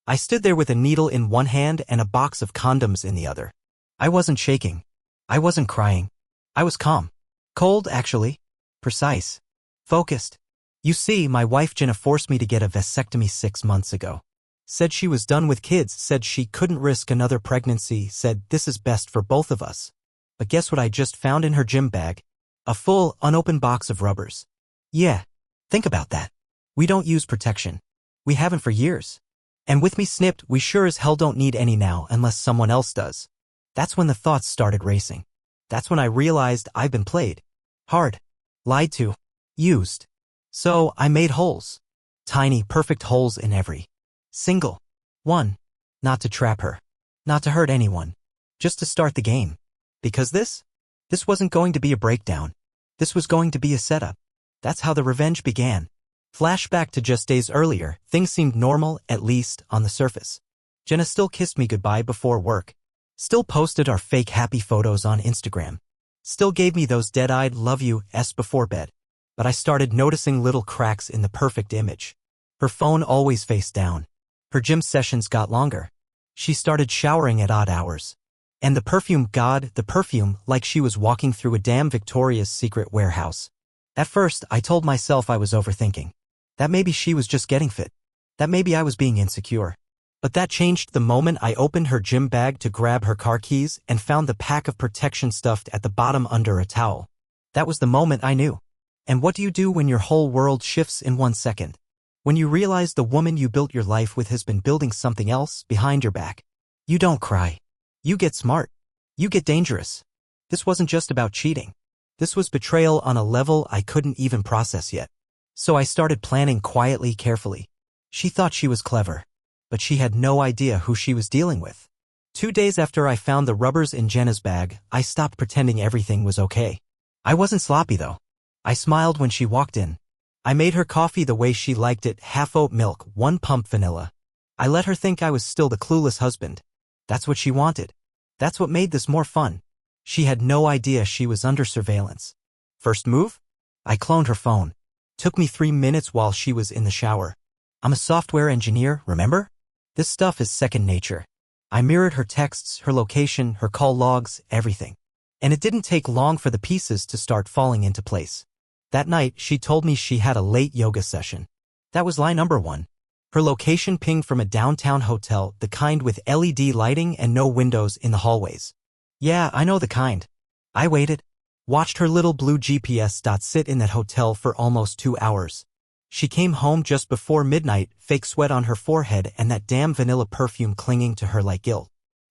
I stood there with a needle in one hand and a box of condoms in the other. I wasn't shaking. I wasn't crying. I was calm. Cold, actually. Precise. Focused. You see, my wife Jenna forced me to get a vasectomy 6 months ago. Said she was done with kids, said she couldn't risk another pregnancy, said this is best for both of us. But guess what I just found in her gym bag? A full, unopened box of rubbers. Yeah. Think about that. We don't use protection. We haven't for years. And with me snipped, we sure as hell don't need any now unless someone else does. That's when the thoughts started racing. That's when I realized I've been played. Hard. Lied to. Used. So I made holes. Tiny, perfect holes in every single one. Not to trap her. Not to hurt anyone. Just to start the game. Because this wasn't going to be a breakdown. This was going to be a setup. That's how the revenge began. Flashback to just days earlier, things seemed normal, at least on the surface. Jenna still kissed me goodbye before work. Still posted our fake happy photos on Instagram. Still gave me those dead-eyed love you's before bed. But I started noticing little cracks in the perfect image. Her phone always face down. Her gym sessions got longer. She started showering at odd hours. And the perfume, God, the perfume, like she was walking through a damn Victoria's Secret warehouse. At first, I told myself I was overthinking. That maybe she was just getting fit. That maybe I was being insecure. But that changed the moment I opened her gym bag to grab her car keys and found the pack of protection stuffed at the bottom under a towel. That was the moment I knew. And what do you do when your whole world shifts in 1 second? When you realize the woman you built your life with has been building something else behind your back. You don't cry. You get smart. You get dangerous. This wasn't just about cheating. This was betrayal on a level I couldn't even process yet. So I started planning quietly, carefully. She thought she was clever, but she had no idea who she was dealing with. 2 days after I found the rubbers in Jenna's bag, I stopped pretending everything was okay. I wasn't sloppy though. I smiled when she walked in. I made her coffee the way she liked it, half oat milk, 1 pump vanilla. I let her think I was still the clueless husband. That's what she wanted. That's what made this more fun. She had no idea she was under surveillance. First move? I cloned her phone. Took me 3 minutes while she was in the shower. I'm a software engineer, remember? This stuff is second nature. I mirrored her texts, her location, her call logs, everything. And it didn't take long for the pieces to start falling into place. That night, she told me she had a late yoga session. That was lie number 1. Her location pinged from a downtown hotel, the kind with LED lighting and no windows in the hallways. Yeah, I know the kind. I waited. Watched her little blue GPS dot sit in that hotel for almost 2 hours. She came home just before midnight, fake sweat on her forehead and that damn vanilla perfume clinging to her like guilt.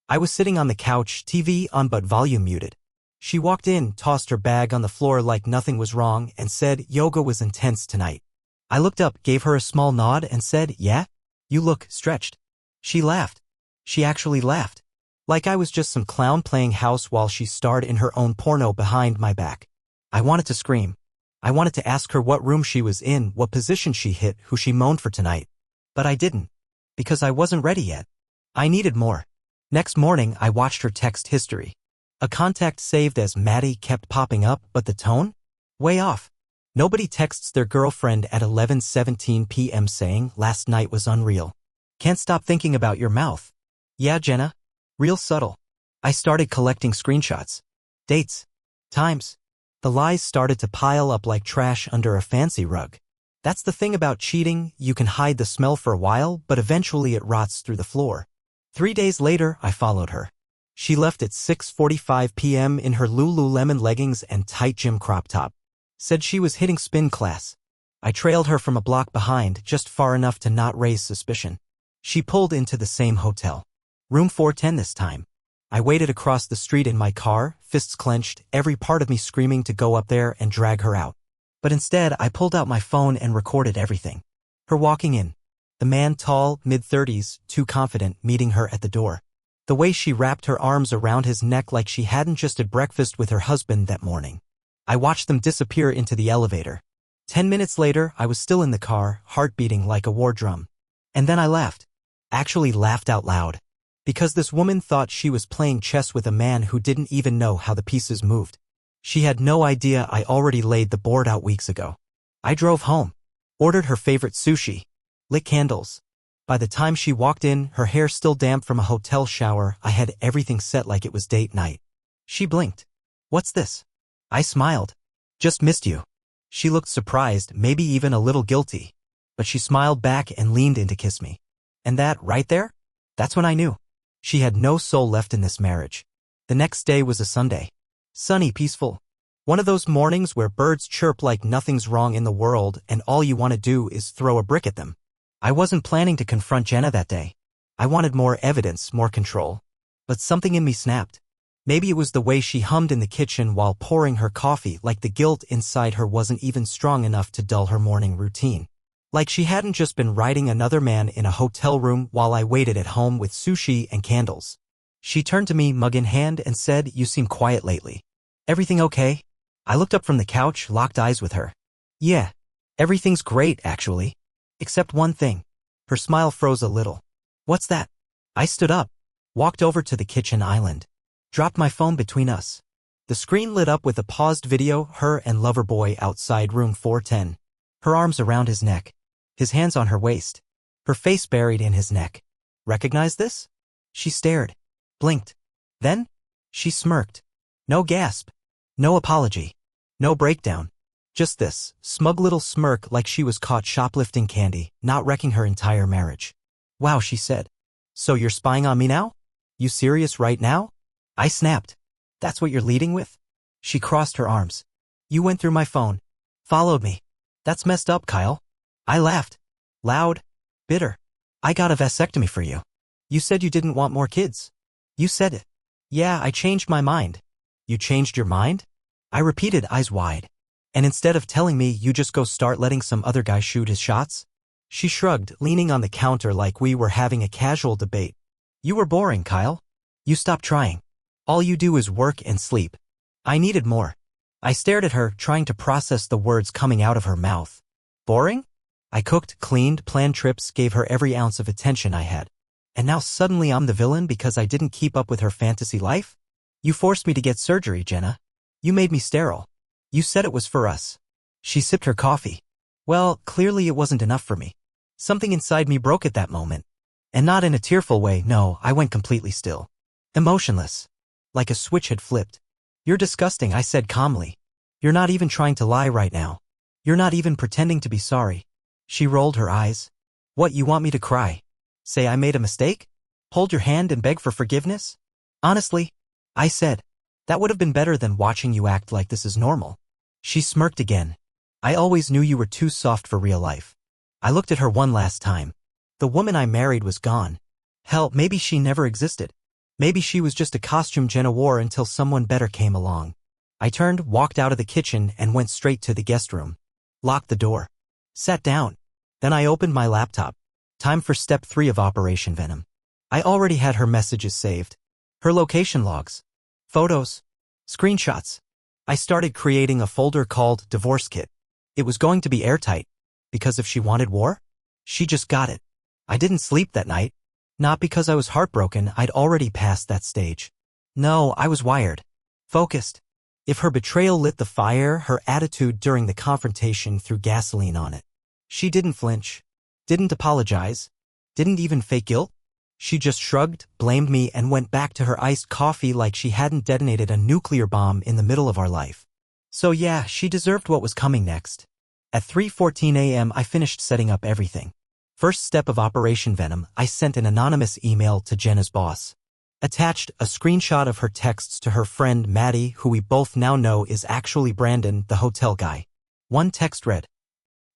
I was sitting on the couch, TV on but volume muted. She walked in, tossed her bag on the floor like nothing was wrong, and said yoga was intense tonight. I looked up, gave her a small nod, and said, yeah? You look stretched. She laughed. She actually laughed. Like I was just some clown playing house while she starred in her own porno behind my back. I wanted to scream. I wanted to ask her what room she was in, what position she hit, who she moaned for tonight. But I didn't. Because I wasn't ready yet. I needed more. Next morning, I watched her text history. A contact saved as Maddie kept popping up, but the tone? Way off. Nobody texts their girlfriend at 11:17 p.m. saying, last night was unreal. Can't stop thinking about your mouth. Yeah, Jenna? Real subtle. I started collecting screenshots. Dates. Times. The lies started to pile up like trash under a fancy rug. That's the thing about cheating, you can hide the smell for a while, but eventually it rots through the floor. 3 days later, I followed her. She left at 6:45 p.m. in her Lululemon leggings and tight gym crop top. Said she was hitting spin class. I trailed her from a block behind, just far enough to not raise suspicion. She pulled into the same hotel. Room 410 this time. I waited across the street in my car, fists clenched, every part of me screaming to go up there and drag her out. But instead, I pulled out my phone and recorded everything. Her walking in. The man tall, mid-30s, too confident, meeting her at the door. The way she wrapped her arms around his neck like she hadn't just had breakfast with her husband that morning. I watched them disappear into the elevator. 10 minutes later, I was still in the car, heart beating like a war drum. And then I laughed. Actually laughed out loud. Because this woman thought she was playing chess with a man who didn't even know how the pieces moved. She had no idea I already laid the board out weeks ago. I drove home. Ordered her favorite sushi. Lit candles. By the time she walked in, her hair still damp from a hotel shower, I had everything set like it was date night. She blinked. "What's this?" I smiled. "Just missed you." She looked surprised, maybe even a little guilty. But she smiled back and leaned in to kiss me. And that, right there? That's when I knew. She had no soul left in this marriage. The next day was a Sunday. Sunny, peaceful. One of those mornings where birds chirp like nothing's wrong in the world and all you want to do is throw a brick at them. I wasn't planning to confront Jenna that day. I wanted more evidence, more control. But something in me snapped. Maybe it was the way she hummed in the kitchen while pouring her coffee, like the guilt inside her wasn't even strong enough to dull her morning routine. Like she hadn't just been riding another man in a hotel room while I waited at home with sushi and candles. She turned to me, mug in hand, and said, "You seem quiet lately. Everything okay?" I looked up from the couch, locked eyes with her. "Yeah, everything's great, actually. Except one thing." Her smile froze a little. "What's that?" I stood up, walked over to the kitchen island, dropped my phone between us. The screen lit up with a paused video, her and lover boy outside room 410. Her arms around his neck, his hands on her waist, her face buried in his neck. "Recognize this?" She stared, blinked. Then, she smirked. No gasp, no apology, no breakdown. Just this smug little smirk, like she was caught shoplifting candy, not wrecking her entire marriage. "Wow," she said. "So you're spying on me now? You serious right now?" I snapped. "That's what you're leading with?" She crossed her arms. "You went through my phone. Followed me. That's messed up, Kyle." I laughed. Loud, bitter. "I got a vasectomy for you. You said you didn't want more kids." "You said it." "Yeah, I changed my mind." "You changed your mind?" I repeated, eyes wide. "And instead of telling me, you just go start letting some other guy shoot his shots?" She shrugged, leaning on the counter like we were having a casual debate. "You were boring, Kyle. You stopped trying. All you do is work and sleep." I needed more. I stared at her, trying to process the words coming out of her mouth. Boring? I cooked, cleaned, planned trips, gave her every ounce of attention I had. And now suddenly I'm the villain because I didn't keep up with her fantasy life? "You forced me to get surgery, Jenna. You made me sterile. You said it was for us." She sipped her coffee. Well, clearly it wasn't enough for me. Something inside me broke at that moment. And not in a tearful way, no, I went completely still. Emotionless. Like a switch had flipped. "You're disgusting," I said calmly. "You're not even trying to lie right now. You're not even pretending to be sorry." She rolled her eyes. "What, you want me to cry? Say I made a mistake? Hold your hand and beg for forgiveness?" "Honestly," I said, "that would have been better than watching you act like this is normal." She smirked again. "I always knew you were too soft for real life." I looked at her one last time. The woman I married was gone. Hell, maybe she never existed. Maybe she was just a costume Jenna wore until someone better came along. I turned, walked out of the kitchen, and went straight to the guest room. Locked the door. Sat down. Then I opened my laptop. Time for step 3 of Operation Venom. I already had her messages saved. Her location logs. Photos. Screenshots. I started creating a folder called Divorce Kit. It was going to be airtight. Because if she wanted war, she just got it. I didn't sleep that night. Not because I was heartbroken, I'd already passed that stage. No, I was wired. Focused. If her betrayal lit the fire, her attitude during the confrontation threw gasoline on it. She didn't flinch. Didn't apologize. Didn't even fake guilt. She just shrugged, blamed me, and went back to her iced coffee like she hadn't detonated a nuclear bomb in the middle of our life. So yeah, she deserved what was coming next. At 3:14 a.m. I finished setting up everything. First step of Operation Venom, I sent an anonymous email to Jenna's boss. Attached, a screenshot of her texts to her friend Maddie, who we both now know is actually Brandon, the hotel guy. One text read,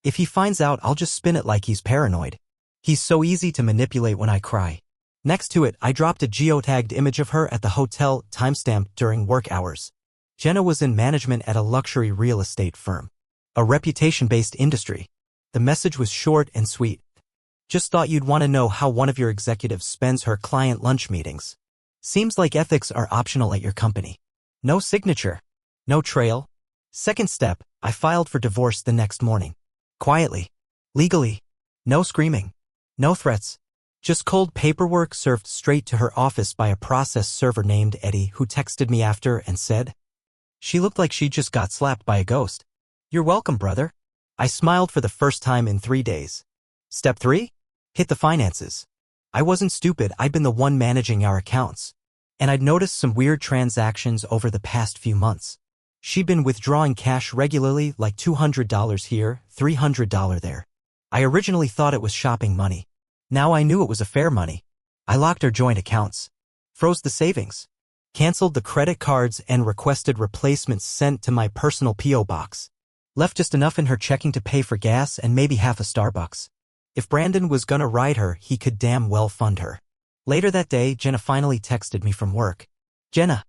"If he finds out, I'll just spin it like he's paranoid. He's so easy to manipulate when I cry." Next to it, I dropped a geotagged image of her at the hotel, timestamped during work hours. Jenna was in management at a luxury real estate firm. A reputation-based industry. The message was short and sweet. "Just thought you'd want to know how one of your executives spends her client lunch meetings. Seems like ethics are optional at your company." No signature. No trail. Second step, I filed for divorce the next morning. Quietly. Legally. No screaming. No threats. Just cold paperwork served straight to her office by a process server named Eddie, who texted me after and said, "She looked like she just got slapped by a ghost." "You're welcome, brother." I smiled for the first time in 3 days. Step 3? Hit the finances. I wasn't stupid, I'd been the one managing our accounts. And I'd noticed some weird transactions over the past few months. She'd been withdrawing cash regularly, like $200 here, $300 there. I originally thought it was shopping money. Now I knew it was affair money. I locked her joint accounts, froze the savings, canceled the credit cards and requested replacements sent to my personal P.O. box. Left just enough in her checking to pay for gas and maybe half a Starbucks. If Brandon was gonna ride her, he could damn well fund her. Later that day, Jenna finally texted me from work. Jenna,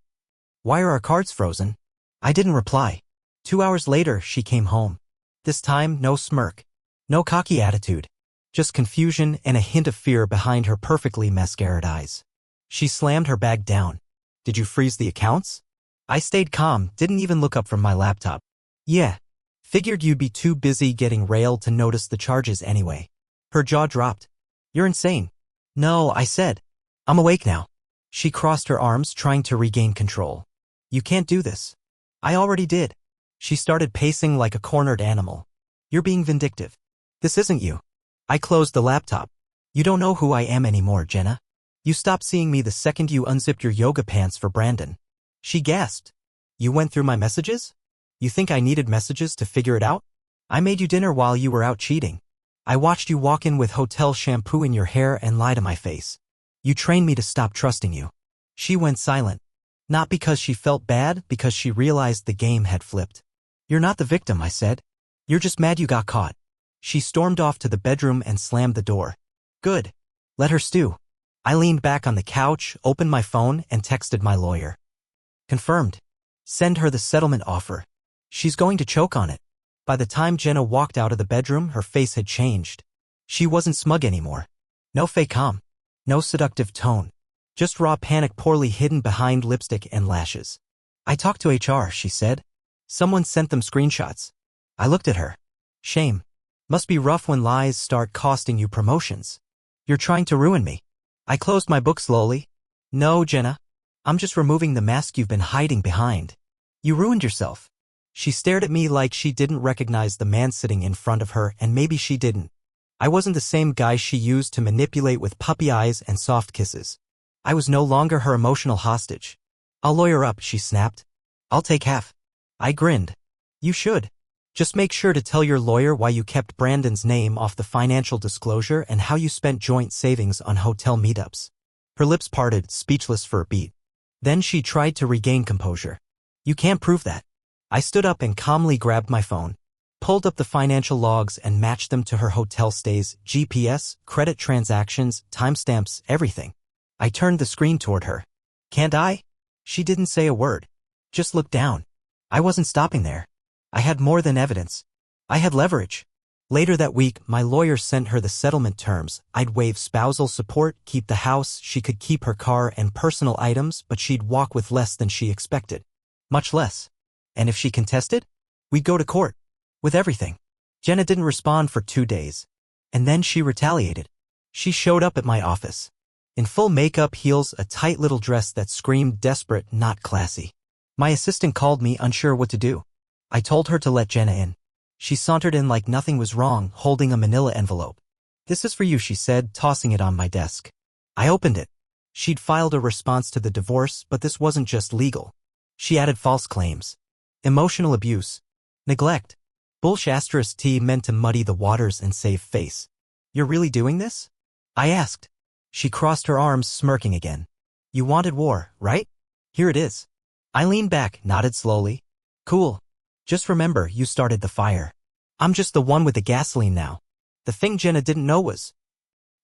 why are our cards frozen? I didn't reply. 2 hours later, she came home. This time, no smirk. No cocky attitude. Just confusion and a hint of fear behind her perfectly mascaraed eyes. She slammed her bag down. Did you freeze the accounts? I stayed calm, didn't even look up from my laptop. Yeah. Figured you'd be too busy getting railed to notice the charges anyway. Her jaw dropped. You're insane. No, I said. I'm awake now. She crossed her arms, trying to regain control. You can't do this. I already did. She started pacing like a cornered animal. You're being vindictive. This isn't you. I closed the laptop. You don't know who I am anymore, Jenna. You stopped seeing me the second you unzipped your yoga pants for Brandon. She gasped. You went through my messages? You think I needed messages to figure it out? I made you dinner while you were out cheating. I watched you walk in with hotel shampoo in your hair and lie to my face. You trained me to stop trusting you. She went silent. Not because she felt bad, because she realized the game had flipped. You're not the victim, I said. You're just mad you got caught. She stormed off to the bedroom and slammed the door. Good. Let her stew. I leaned back on the couch, opened my phone, and texted my lawyer. Confirmed. Send her the settlement offer. She's going to choke on it. By the time Jenna walked out of the bedroom, her face had changed. She wasn't smug anymore. No fake calm. No seductive tone. Just raw panic poorly hidden behind lipstick and lashes. I talked to HR, she said. Someone sent them screenshots. I looked at her. Shame. Must be rough when lies start costing you promotions. You're trying to ruin me. I closed my book slowly. No, Jenna. I'm just removing the mask you've been hiding behind. You ruined yourself. She stared at me like she didn't recognize the man sitting in front of her, and maybe she didn't. I wasn't the same guy she used to manipulate with puppy eyes and soft kisses. I was no longer her emotional hostage. I'll lawyer up, she snapped. I'll take half. I grinned. You should. Just make sure to tell your lawyer why you kept Brandon's name off the financial disclosure and how you spent joint savings on hotel meetups. Her lips parted, speechless for a beat. Then she tried to regain composure. You can't prove that. I stood up and calmly grabbed my phone, pulled up the financial logs and matched them to her hotel stays, GPS, credit transactions, timestamps, everything. I turned the screen toward her. Can't I? She didn't say a word. Just looked down. I wasn't stopping there. I had more than evidence. I had leverage. Later that week, my lawyer sent her the settlement terms. I'd waive spousal support, keep the house, she could keep her car and personal items, but she'd walk with less than she expected. Much less. And if she contested, we'd go to court. With everything. Jenna didn't respond for 2 days. And then she retaliated. She showed up at my office. In full makeup, heels, a tight little dress that screamed desperate, not classy. My assistant called me, unsure what to do. I told her to let Jenna in. She sauntered in like nothing was wrong, holding a manila envelope. This is for you, she said, tossing it on my desk. I opened it. She'd filed a response to the divorce, but this wasn't just legal. She added false claims. Emotional abuse. Neglect. Bullsh*T meant to muddy the waters and save face. You're really doing this? I asked. She crossed her arms, smirking again. You wanted war, right? Here it is. I leaned back, nodded slowly. Cool. Just remember, you started the fire. I'm just the one with the gasoline now. The thing Jenna didn't know was,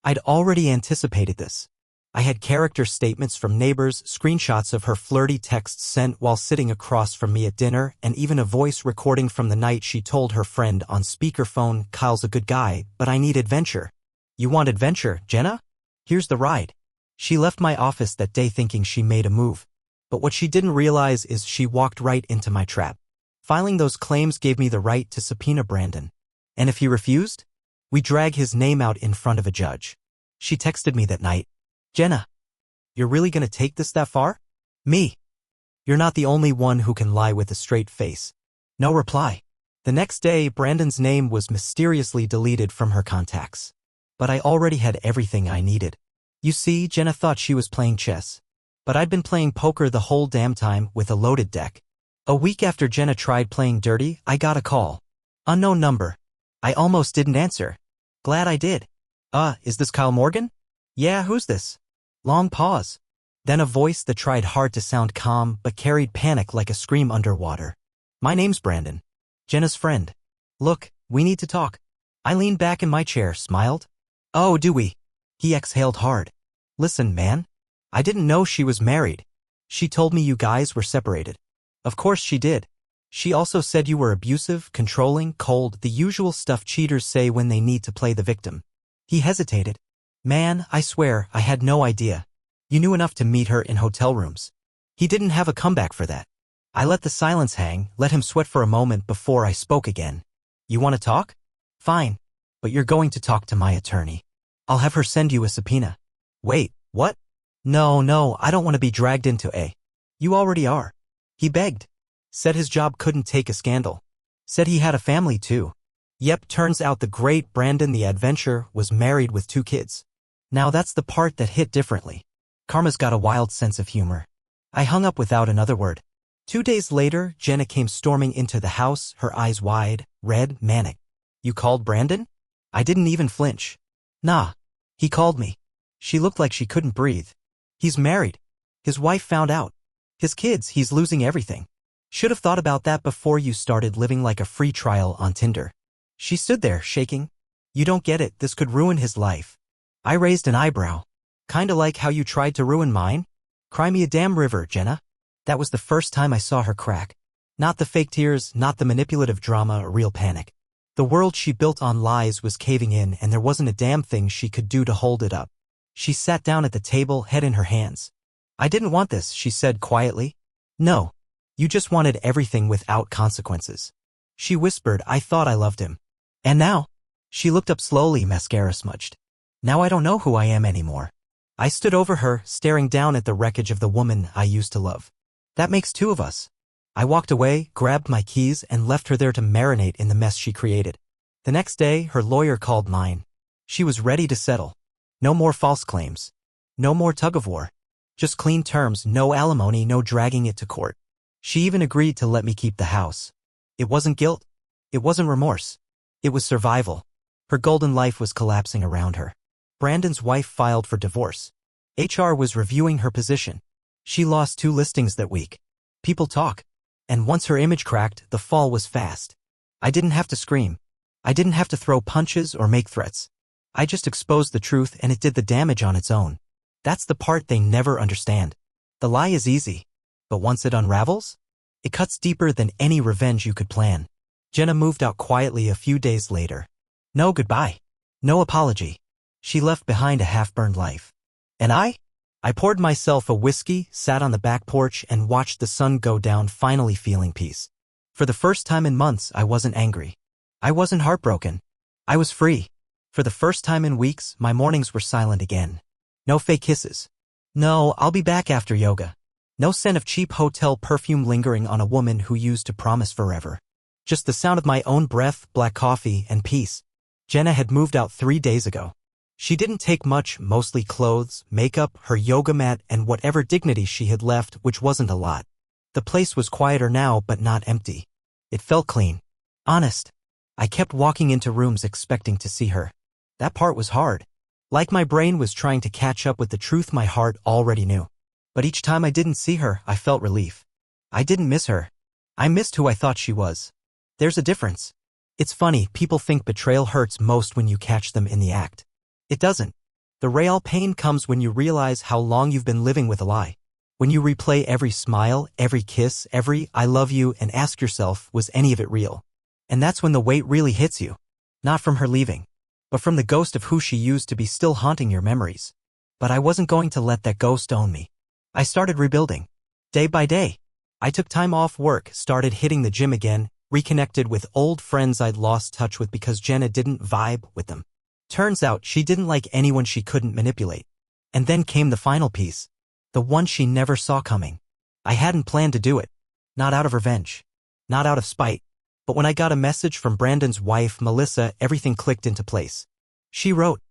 I'd already anticipated this. I had character statements from neighbors, screenshots of her flirty texts sent while sitting across from me at dinner, and even a voice recording from the night she told her friend on speakerphone, Kyle's a good guy, but I need adventure. You want adventure, Jenna? Here's the ride. She left my office that day thinking she made a move. But what she didn't realize is she walked right into my trap. Filing those claims gave me the right to subpoena Brandon. And if he refused, we'd drag his name out in front of a judge. She texted me that night. Jenna, you're really gonna take this that far? Me. You're not the only one who can lie with a straight face. No reply. The next day, Brandon's name was mysteriously deleted from her contacts. But I already had everything I needed. You see, Jenna thought she was playing chess. But I'd been playing poker the whole damn time with a loaded deck. A week after Jenna tried playing dirty, I got a call. Unknown number. I almost didn't answer. Glad I did. Is this Kyle Morgan? Yeah, who's this? Long pause. Then a voice that tried hard to sound calm but carried panic like a scream underwater. My name's Brandon. Jenna's friend. Look, we need to talk. I leaned back in my chair, smiled. Oh, do we? He exhaled hard. Listen, man. I didn't know she was married. She told me you guys were separated. Of course she did. She also said you were abusive, controlling, cold, the usual stuff cheaters say when they need to play the victim. He hesitated. Man, I swear, I had no idea. You knew enough to meet her in hotel rooms. He didn't have a comeback for that. I let the silence hang, let him sweat for a moment before I spoke again. You want to talk? Fine. But you're going to talk to my attorney. I'll have her send you a subpoena. Wait, what? No, I don't want to be dragged into a. You already are. He begged. Said his job couldn't take a scandal. Said he had a family too. Yep, turns out the great Brandon the adventurer was married with 2 kids. Now that's the part that hit differently. Karma's got a wild sense of humor. I hung up without another word. 2 days later, Jenna came storming into the house, her eyes wide, red, manic. You called Brandon? I didn't even flinch. Nah. He called me. She looked like she couldn't breathe. He's married. His wife found out. His kids, he's losing everything. Should have thought about that before you started living like a free trial on Tinder. She stood there, shaking. You don't get it, this could ruin his life. I raised an eyebrow. Kinda like how you tried to ruin mine? Cry me a damn river, Jenna. That was the first time I saw her crack. Not the fake tears, not the manipulative drama or real panic. The world she built on lies was caving in and there wasn't a damn thing she could do to hold it up. She sat down at the table, head in her hands. I didn't want this, she said quietly. No. You just wanted everything without consequences. She whispered, I thought I loved him. And now? She looked up slowly, mascara smudged. Now I don't know who I am anymore. I stood over her, staring down at the wreckage of the woman I used to love. That makes 2 of us. I walked away, grabbed my keys, and left her there to marinate in the mess she created. The next day, her lawyer called mine. She was ready to settle. No more false claims. No more tug-of-war. Just clean terms, no alimony, no dragging it to court. She even agreed to let me keep the house. It wasn't guilt. It wasn't remorse. It was survival. Her golden life was collapsing around her. Brandon's wife filed for divorce. HR was reviewing her position. She lost 2 listings that week. People talk. And once her image cracked, the fall was fast. I didn't have to scream. I didn't have to throw punches or make threats. I just exposed the truth and it did the damage on its own. That's the part they never understand. The lie is easy. But once it unravels, it cuts deeper than any revenge you could plan. Jenna moved out quietly a few days later. No goodbye. No apology. She left behind a half-burned life. And I poured myself a whiskey, sat on the back porch, and watched the sun go down, finally feeling peace. For the first time in months, I wasn't angry. I wasn't heartbroken. I was free. For the first time in weeks, my mornings were silent again. No fake kisses. No, I'll be back after yoga. No scent of cheap hotel perfume lingering on a woman who used to promise forever. Just the sound of my own breath, black coffee, and peace. Jenna had moved out 3 days ago. She didn't take much, mostly clothes, makeup, her yoga mat, and whatever dignity she had left, which wasn't a lot. The place was quieter now, but not empty. It felt clean. Honest. I kept walking into rooms expecting to see her. That part was hard. Like my brain was trying to catch up with the truth my heart already knew. But each time I didn't see her, I felt relief. I didn't miss her. I missed who I thought she was. There's a difference. It's funny, people think betrayal hurts most when you catch them in the act. It doesn't. The real pain comes when you realize how long you've been living with a lie. When you replay every smile, every kiss, every I love you and ask yourself, was any of it real? And that's when the weight really hits you. Not from her leaving, but from the ghost of who she used to be still haunting your memories. But I wasn't going to let that ghost own me. I started rebuilding. Day by day. I took time off work, started hitting the gym again, reconnected with old friends I'd lost touch with because Jenna didn't vibe with them. Turns out she didn't like anyone she couldn't manipulate. And then came the final piece. The one she never saw coming. I hadn't planned to do it. Not out of revenge. Not out of spite. But when I got a message from Brandon's wife, Melissa, everything clicked into place. She wrote,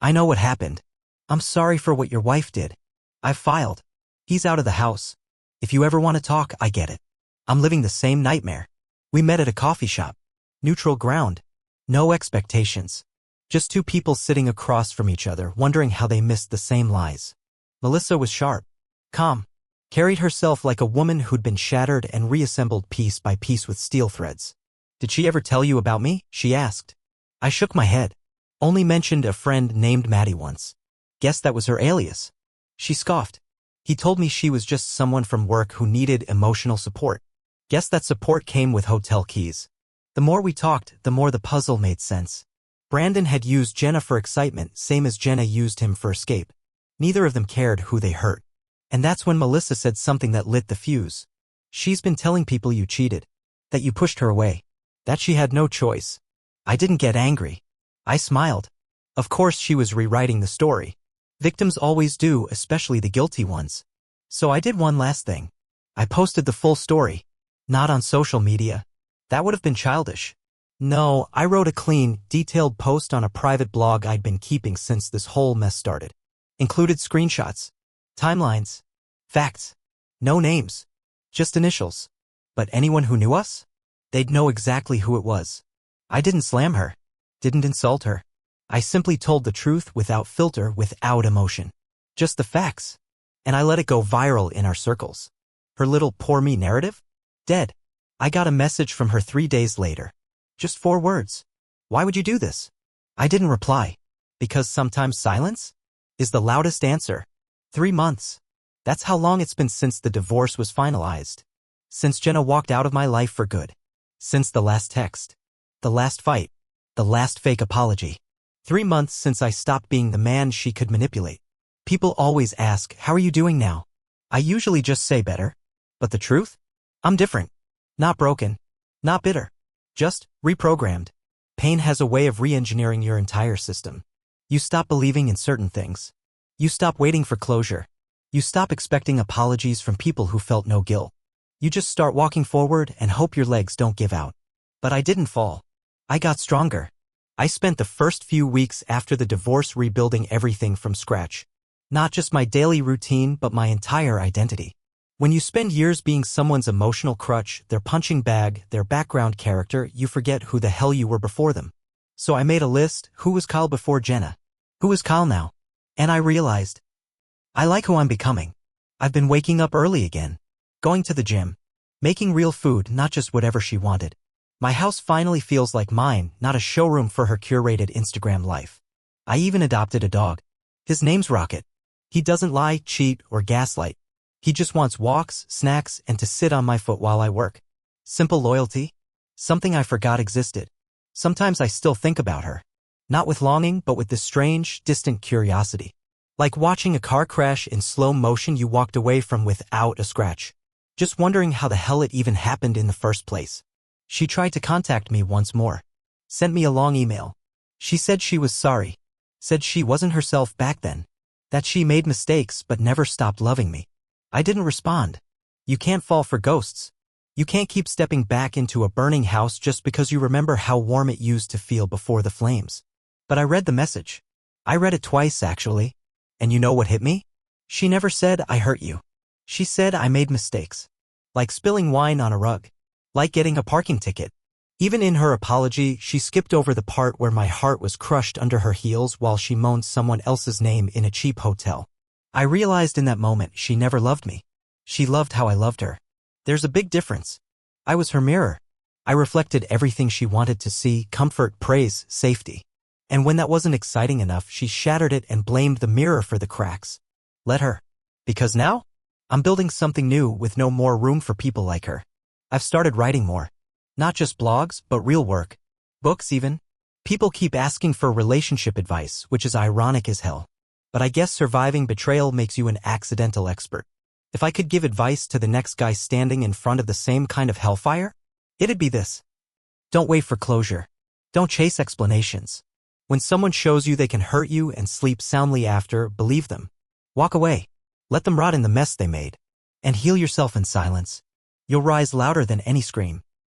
I know what happened. I'm sorry for what your wife did. I've filed. He's out of the house. If you ever want to talk, I get it. I'm living the same nightmare. We met at a coffee shop. Neutral ground. No expectations. Just two people sitting across from each other, wondering how they missed the same lies. Melissa was sharp, calm, carried herself like a woman who'd been shattered and reassembled piece by piece with steel threads. Did she ever tell you about me? She asked. I shook my head. Only mentioned a friend named Maddie once. Guess that was her alias. She scoffed. He told me she was just someone from work who needed emotional support. Guess that support came with hotel keys. The more we talked, the more the puzzle made sense. Brandon had used Jenna for excitement, same as Jenna used him for escape. Neither of them cared who they hurt. And that's when Melissa said something that lit the fuse. She's been telling people you cheated. That you pushed her away. That she had no choice. I didn't get angry. I smiled. Of course she was rewriting the story. Victims always do, especially the guilty ones. So I did one last thing. I posted the full story. Not on social media. That would have been childish. No, I wrote a clean, detailed post on a private blog I'd been keeping since this whole mess started. Included screenshots, timelines, facts, no names, just initials. But anyone who knew us? They'd know exactly who it was. I didn't slam her, didn't insult her. I simply told the truth without filter, without emotion. Just the facts. And I let it go viral in our circles. Her little poor me narrative? Dead. I got a message from her 3 days later. Just 4 words. Why would you do this? I didn't reply. Because sometimes silence is the loudest answer. 3 months. That's how long it's been since the divorce was finalized. Since Jenna walked out of my life for good. Since the last text. The last fight. The last fake apology. 3 months since I stopped being the man she could manipulate. People always ask, how are you doing now? I usually just say better. But the truth? I'm different. Not broken. Not bitter. Just reprogrammed. Pain has a way of re-engineering your entire system. You stop believing in certain things. You stop waiting for closure. You stop expecting apologies from people who felt no guilt. You just start walking forward and hope your legs don't give out. But I didn't fall. I got stronger. I spent the first few weeks after the divorce rebuilding everything from scratch. Not just my daily routine, but my entire identity. When you spend years being someone's emotional crutch, their punching bag, their background character, you forget who the hell you were before them. So I made a list. Who was Kyle before Jenna? Who is Kyle now? And I realized, I like who I'm becoming. I've been waking up early again. Going to the gym. Making real food, not just whatever she wanted. My house finally feels like mine, not a showroom for her curated Instagram life. I even adopted a dog. His name's Rocket. He doesn't lie, cheat, or gaslight. He just wants walks, snacks, and to sit on my foot while I work. Simple loyalty. Something I forgot existed. Sometimes I still think about her. Not with longing, but with this strange, distant curiosity. Like watching a car crash in slow motion you walked away from without a scratch. Just wondering how the hell it even happened in the first place. She tried to contact me once more. Sent me a long email. She said she was sorry. Said she wasn't herself back then. That she made mistakes but never stopped loving me. I didn't respond. You can't fall for ghosts. You can't keep stepping back into a burning house just because you remember how warm it used to feel before the flames. But I read the message. I read it twice, actually. And you know what hit me? She never said I hurt you. She said I made mistakes. Like spilling wine on a rug. Like getting a parking ticket. Even in her apology, she skipped over the part where my heart was crushed under her heels while she moaned someone else's name in a cheap hotel. I realized in that moment she never loved me. She loved how I loved her. There's a big difference. I was her mirror. I reflected everything she wanted to see: comfort, praise, safety. And when that wasn't exciting enough, she shattered it and blamed the mirror for the cracks. Let her. Because now, I'm building something new with no more room for people like her. I've started writing more. Not just blogs, but real work. Books even. People keep asking for relationship advice, which is ironic as hell. But I guess surviving betrayal makes you an accidental expert. If I could give advice to the next guy standing in front of the same kind of hellfire, it'd be this. Don't wait for closure. Don't chase explanations. When someone shows you they can hurt you and sleep soundly after, believe them. Walk away. Let them rot in the mess they made. And heal yourself in silence. You'll rise louder than any scream.